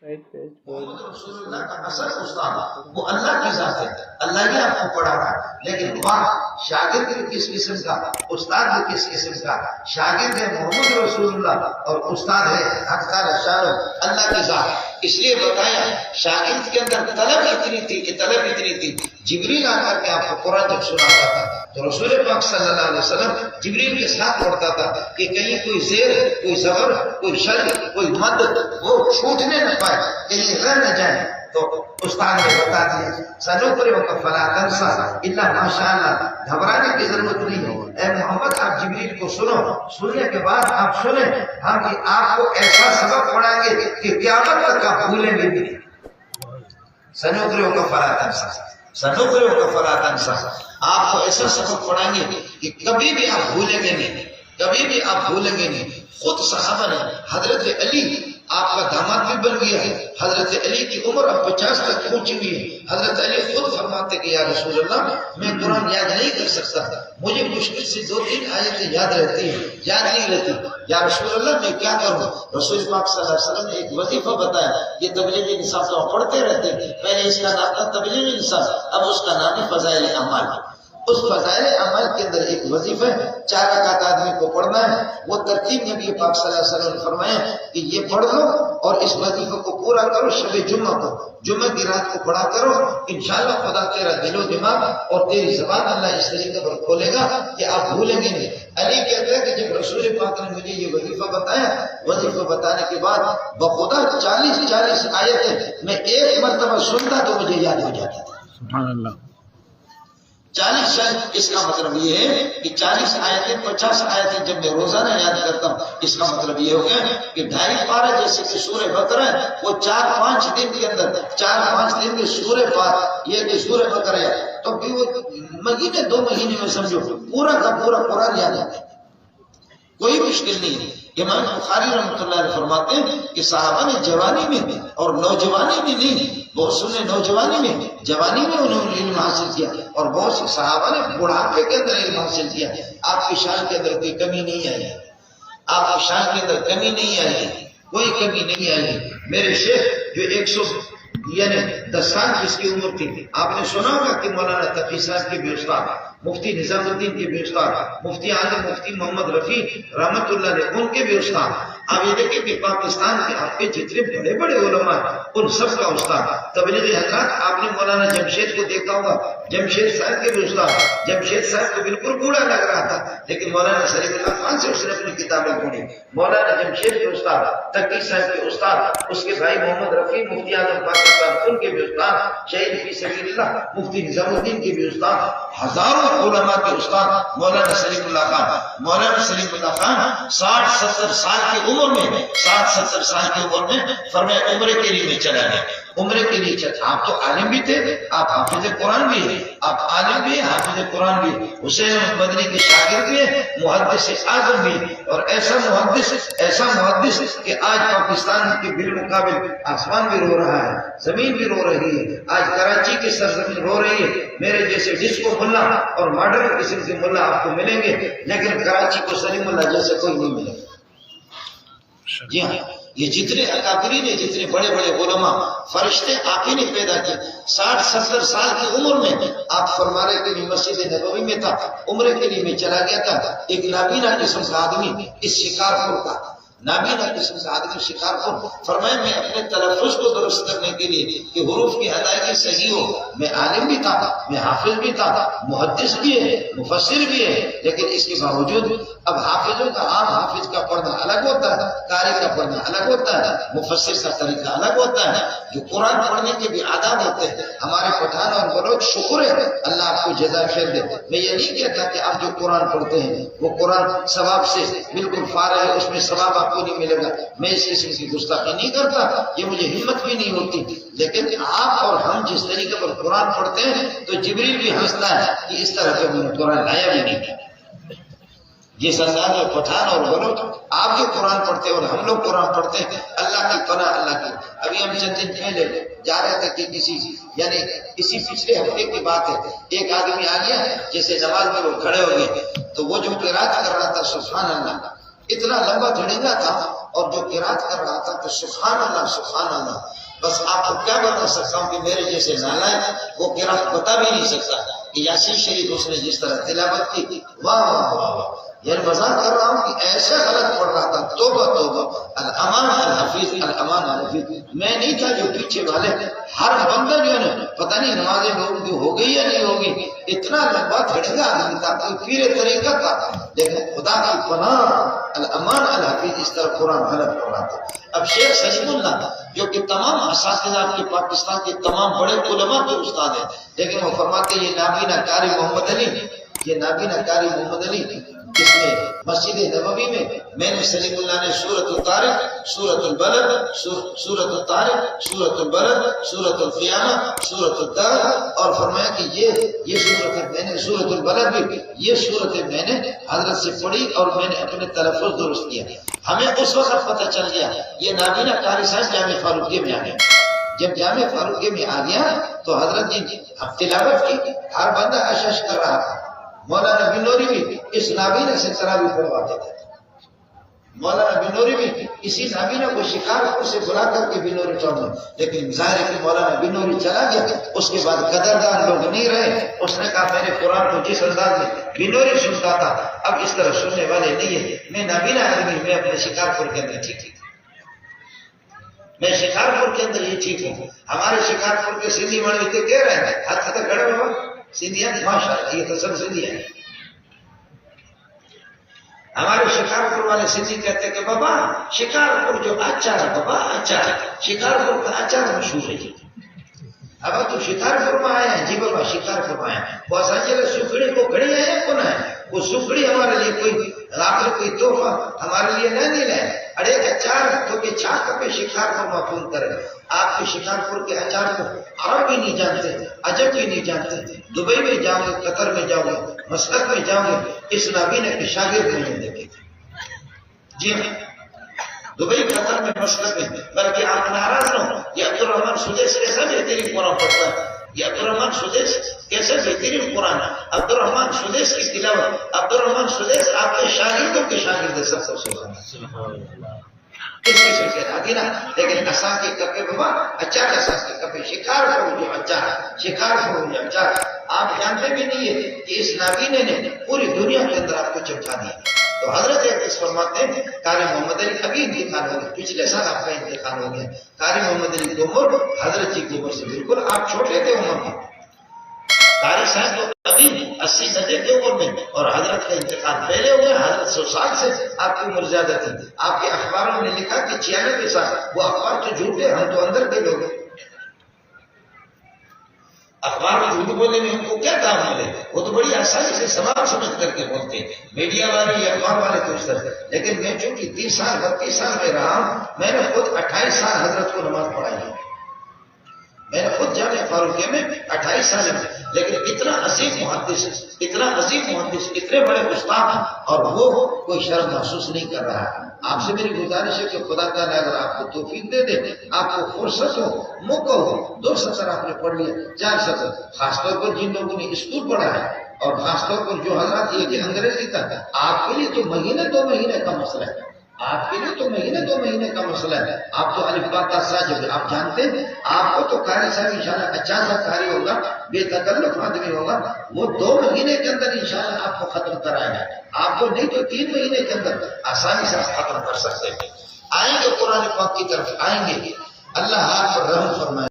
محمد رسول اللہ کا اصل استاد وہ اللہ کی ذات ہے، اللہ ہی آپ کو پڑھا رہا ہے، لیکن وہاں شاگرد بھی کس قسم کا، استاد بھی کس قسم کا؟ شاگرد ہے محمد رسول اللہ اور استاد ہے اختار اشار اللہ کی ذات۔ اس لیے بتایا شاگرد کے اندر طلب اتنی تھی کہ طلب اتنی تھی، جبریل آ کر کے آپ کو قرآن جب سناتا تھا تو رسول پاک صلی اللہ علیہ وسلم جبریل کے ساتھ پڑھتا تھا کہ کہیں کوئی زیر، کوئی زبر، کوئی شد، کوئی مد وہ چھوٹنے نہ پائے، کہیں رہ نہ جائے۔ تو استاد نے بتا دیا سنقرئک فلا تنسى الا ما شاء اللہ، گھبرانے کی ضرورت نہیں ہے۔ اے محمد آپ جبریل کو سنو، سننے کے بعد آپ سنیں، ہم آپ کو ایسا سبق پڑھائیں گے کہ قیامت تک آپ بھولیں گے بھی نہیں۔ سنقرئک فلا تنسى، سنقرئک فلا تنسى، آپ کو ایسا سبق پڑھائیں گے کہ کبھی بھی آپ بھولیں گے نہیں، کبھی بھی آپ بھولیں گے نہیں۔ خود صحابہ نے حضرت علی آپ کا داماد بھی بن گیا ہے، حضرت علی کی عمر اب 50 تک پہنچی ہوئی ہے، حضرت علی خود فرماتے کہ یا رسول اللہ میں قرآن یاد نہیں کر سکتا، مجھے مشکل سے 2-3 آیتیں یاد رہتی ہیں، یاد نہیں رہتی، یا رسول اللہ میں کیا کروں؟ رسول پاک صلی اللہ علیہ وسلم نے ایک وظیفہ بتایا، یہ تبلیغی نصاب تو پڑھتے رہتے ہیں، پہلے اس کا نام تھا تبلیغی نصاب، اب اس کا نام ہے فضائل اعمال۔ اس فضائل عمل کے اندر ایک وظیفہ ہے، 4 رکعت آدمی کو پڑھنا ہے، وہ ترتیب نبی پاک صلی اللہ علیہ وسلم نے فرمایا کہ یہ پڑھ لو اور اس وظیفے کو پورا کرو شب جمعہ کو، جمعہ کی رات کو پڑھا کرو، انشاءاللہ خدا تیرا دل و دماغ اور تیری زبان اللہ اس طریقے پر کھولے گا کہ آپ بھولیں گے نہیں۔ علی کہتے ہیں کہ جب رسول پاک نے مجھے یہ وظیفہ بتایا، وظیفہ بتانے کے بعد بخدا 40 آیتیں میں ایک مرتبہ سنتا تو مجھے یاد ہو جاتا تھا۔ سبحان اللہ۔ 40 اس کا مطلب یہ ہے کہ 40 آیتیں 50 آیتیں جب میں روزانہ یاد کرتا ہوں، اس کا مطلب یہ ہو گیا کہ 2.5 پارہ جیسے کہ سورہ بقرہ ہے، وہ 4-5 دن کے اندر 4-5 دن کے سورہ پارہ یہ کہ سورہ بقرہ ہے تو بھی وہ مہینے 2 مہینے میں سمجھو پورا کا پورا قرآن یاد آتا ہے، کوئی مشکل نہیں ہے۔ امام بخاری رحمۃ اللہ علیہ فرماتے ہیں کہ صحابہ نے جوانی میں اور نوجوانی میں نہیں، بہت سے نے نوجوانی میں، جوانی میں انہوں نے علم حاصل کیا، اور بہت سے صحابہ نے بڑھاپے کے اندر علم حاصل کیا۔ آپ کی شان کے اندر کوئی کمی نہیں آئی ہے، آپ کی شان کے اندر کمی نہیں آئی ہے، کوئی کمی نہیں آئی ہے۔ میرے شیخ جو 110 سال جس کی عمر تھی، آپ نے سنا ہوگا کہ مولانا تقی صاحب کے بھی استاد، مفتی نظام الدین کے بھی استاد، مفتی عالم مفتی محمد رفیع رحمت اللہ علیہ ان کے بھی استاد۔ آپ یہ دیکھیں کہ پاکستان کے آپ کے جتنے بڑے بڑے علماء ان سب کا استاد تبلیغی حضرات۔ آپ نے مولانا جمشید کو دیکھا ہوگا، جمشید صاحب کے بھی استاد، جمشید صاحب کو بالکل بوڑھا لگ رہا تھا لیکن مولانا سلیم اللہ خان سے اس نے اپنی کتابیں پڑھی۔ مولانا جمشید کے استاد، تقی صاحب کے استاد، اس کے بھائی محمد رفیع مفتی اعظم پاکستان ان کے بھی استاد، شہید فی سبیل اللہ مفتی نظام الدین کے بھی استاد، ہزاروں علماء کے استاد مولانا سلیم اللہ خان۔ مولانا سلیم اللہ خان 60-70 سال کی عمر میں 60-70 سال کی عمر میں فرمایا عمرے کے لیے میں چلا گیا، عمرے کے لیے چلا۔ آپ تو عالم بھی تھے، آپ حافظ قرآن بھی ہیں، آپ عالم بھی ہیں، حافظ قرآن بھی ہیں، حسین مدنی کے شاگرد بھی ہیں، محدث اعظم بھی ہیں، اور ایسا محدث کہ آج پاکستان کے بالمقابل آسمان بھی رو رہا ہے، زمین بھی رو رہی ہے، آج کراچی کی سرزمین رو رہی ہے۔ میرے جیسے ڈسکو ملا اور ماڈرن قسم کے ملا آپ کو ملیں گے لیکن کراچی کو سلیم اللہ جیسے کوئی نہیں ملے گا۔ جی ہاں، یہ جتنے اکابرین ہیں، جتنے بڑے بڑے علماء فرشتے آپ ہی نے پیدا کیے۔ 60-70 سال کی عمر میں آپ فرما رہے کہ مسجد نبوی میں تھا، عمرے کے لیے میں چلا گیا تھا، ایک نابینا قسم کا آدمی اس شکارپور کا، نابینا قسم کا آدمی شکارپور، فرمایا میں اپنے تلفظ کو درست کرنے کے لیے کہ حروف کی ادائیگی صحیح ہو، میں عالم بھی تھا، میں حافظ بھی تھا، محدث بھی ہے، مفسر بھی ہے، لیکن اس کے باوجود اب حافظوں کا عام حافظ کا پڑھنا الگ ہوتا ہے، قاری کا پڑھنا الگ ہوتا ہے، مفسر کا طریقہ الگ ہوتا ہے، جو قرآن پڑھنے کے بھی آداب ہوتے ہیں۔ ہمارے پٹھان اور بلوچ شکر ہے، اللہ آپ کو جزائے خیر دے۔ میں یہ نہیں کہتا کہ آپ جو قرآن پڑھتے ہیں وہ قرآن ثواب سے بالکل فارغ ہے، اس میں ثواب آپ کو نہیں ملے گا، میں اس قسم کی گستاخی نہیں کرتا، یہ مجھے ہمت بھی نہیں ہوتی، لیکن آپ اور ہم جس طریقے پر قرآن پڑھتے ہیں تو جبریل بھی ہنستا ہے کہ اس طرح سے میں نے قرآن لایا بھی نہیں کیا۔ جس انداز میں پٹھان اور بلوچ آپ جو قرآن پڑھتے ہیں اور ہم لوگ قرآن پڑھتے ہیں، اللہ کی پناہ اللہ کی۔ ابھی ہم چند دن پہلے جا رہے تھے کہ اسی پچھلے ہفتے کی بات ہے، ایک آدمی آ گیا جیسے نماز میں وہ کھڑے ہو گئے تو وہ جو قرات کر رہا تھا سبحان اللہ اتنا لمبا دھڑنگا تھا اور جو قرات کر رہا تھا کہ سبحان اللہ سبحان اللہ، بس آپ کو کیا بتا سکتا ہوں کہ میرے جیسے نالائق وہ قرات بتا بھی نہیں سکتا کہ یاسین شریف اس نے جس طرح تلاوت کی، واہ واہ واہ واہ، یعنی مذاق کر رہا ہوں کہ ایسے غلط پڑھ رہا تھا، توبہ توبہ، الامان الحفیظ الامان الحفیظ۔ میں نہیں تھا جو پیچھے والے ہر بندہ جو ہے نا پتہ نہیں نمازیں لوگ جو ہو گئی یا نہیں ہوگی، اتنا لمبا دھڑکا آدمی تھا، کوئی پیر طریقہ تھا، لیکن خدا کی پناہ الامان الحفیظ اس طرح قرآن غلط پڑھ رہا تھا۔ اب شیخ سلیم اللہ جو کہ تمام اساتذہ کے پاکستان کے تمام بڑے علماء کے استاد ہیں، لیکن وہ فرماتے ہیں یہ نابینا قاری محمد علی، یہ نابینا قاری محمد علی جس نے مسجد نبوی میں نے سلیم اللہ نے سورۃ الطارق، سورۃ البلد، سورۃ الطارق، سورۃ البلد، سورۃ القیامہ، سورۃ الدہر، اور فرمایا کہ یہ سورت میں نے سورۃ البلد بھی یہ سورت میں نے حضرت سے پڑھی اور میں نے اپنے تلفظ درست کیا۔ ہمیں اس وقت پتہ چل گیا یہ نابینا قاری صاحب جامع فاروقیہ میں آ گیا۔ جب جامع فاروقیہ میں آ گیا تو حضرت جی تلاوت کی، ہر بندہ اشش کر رہا تھا۔ مولانا بنوری بھی اس نابینا سے تراویح پڑھواتے تھے، مولانا بنوری بھی اسی نابینا کو شکارپور سے بلا کر کے بنوری چڑھنا، لیکن ظاہر ہے کہ مولانا بنوری چلا گیا، اس کے بعد قدردان لوگ نہیں رہے۔ اس نے کہا میں نے قرآن کو جس انداز میں بنوری سنتا تھا اب اس طرح سننے والے نہیں ہیں، میں نابینا آدمی، میں اپنے شکارپور کے اندر ٹھیک ہوں، میں شکارپور کے اندر یہ ٹھیک ہوں۔ ہمارے شکارپور کے سندھی مڑی تو کہہ رہے ہیں ہاتھ تک کھڑے ہوا سندھیا، ماشاء اللہ یہ تو سب سندھی ہے۔ ہمارے شکارپور والے سندھی کہتے ہیں کہ بابا شکارپور جو اچار ہے بابا اچار، شکارپور کا اچار مشہور ہے جی۔ اب تو شکارپور میں آئے ہیں جی بابا، شکارپور میں آئے ہیں، وہ سچے سکھڑی کو کھڑی ہے کون ہے؟ وہ سکھڑی ہمارے لیے کوئی آخر کوئی تحفہ ہمارے لیے نہیں لائے، ارے اچار تو کہ چھاک پہ شکارپور میں فون کرے۔ آپ کے شکارپور کے اچار کو عرب بھی نہیں جانتے، عجب بھی نہیں جانتے، دبئی میں جاؤ گے، قطر میں جاؤ گے، مسقط میں جاؤ گے، اس نابینا کے شاگرد نہیں دیکھے جی ہاں، دبئی قطر میں مسقط میں، بلکہ آپ ناراض نہ ہو، یہ عبدالرحمن سدیس کیسا بہترین قرآن پڑھتا ہے، یہ عبدالرحمن سدیس کیسے بہترین قرآن ہے، عبدالرحمن سدیس کی تلاوت، عبدالرحمن سدیس آپ کے شاگردوں کے شاگرد ہے، سب سبحان اللہ، کس قسم سے آگے نا، لیکن اساں کے کپے بابا اچار، اساں کے کپے شکار ہو جو اچار، شکار ہو جو اچار، آپ جانتے بھی نہیں ہے کہ اس نابینے نے پوری دنیا کے اندر آپ کو چمچا دیا۔ تو حضرت اس فرماتے ہیں قاری محمد علی ابھی انتقال ہو گیا، پچھلے سال آپ کا انتقال ہو گیا۔ قاری محمد علی کی عمر حضرت جی کی عمر سے بالکل آپ چھوٹے تھے عمر میں، قاری صاحب کو ابھی 80 کی عمر میں، اور حضرت کا انتقال پہلے ہوئے، حضرت 100 سال سے آپ کی عمر زیادہ تھی۔ آپ کے اخباروں نے لکھا کہ 96 سال، وہ اخبار تو جھوٹے، ہم تو اندر کے لوگ ہیں، اخبار میں جھوٹ بولنے میں ہم کو کیا کام ملے، وہ تو بڑی آسانی سے سوال سمجھ کر کے بولتے ہیں، میڈیا والے یا اخبار والے تو اس طرح۔ لیکن میں چونکہ 30 سال 32 سال میں رہا ہوں، میں نے خود 28 سال حضرت کو نماز پڑھائی ہے، میں نے خود جامع فاروقیہ میں 28 سال میں، لیکن اتنا عظیم محدث، اتنا عظیم محدث، اتنے بڑے استاد، اور وہ کوئی شرم محسوس نہیں کر رہا ہے۔ آپ سے میری گزارش ہے کہ خدا تعالیٰ اگر آپ کو توفیق دے دے، آپ کو فرصت ہو، موقع ہو، 2 سطر آپ نے پڑھ لیا، 4 سطر، خاص طور پر جن لوگوں نے اسکول پڑھا ہے، اور خاص طور پر جو حضرات یہ کہ انگریزی تک، آپ کے لیے تو مہینے 2 مہینے کا مسئلہ ہے، آپ کے لیے تو مہینے 2 مہینے کا مسئلہ ہے۔ آپ تو الف با تا سا جب آپ جانتے ہیں، آپ کو تو قاری صاحب انشاءاللہ اچھا سا قاری ہوگا، بے تکلف آدمی ہوگا، وہ 2 مہینے کے اندر انشاءاللہ آپ کو ختم کرائے گا، آپ کو نہیں تو 3 مہینے کے اندر آسانی سے ختم کر سکتے ہیں۔ آئیں گے قرآن پاک کی طرف، آئیں گے، اللہ آپ پر رحم فرمائے۔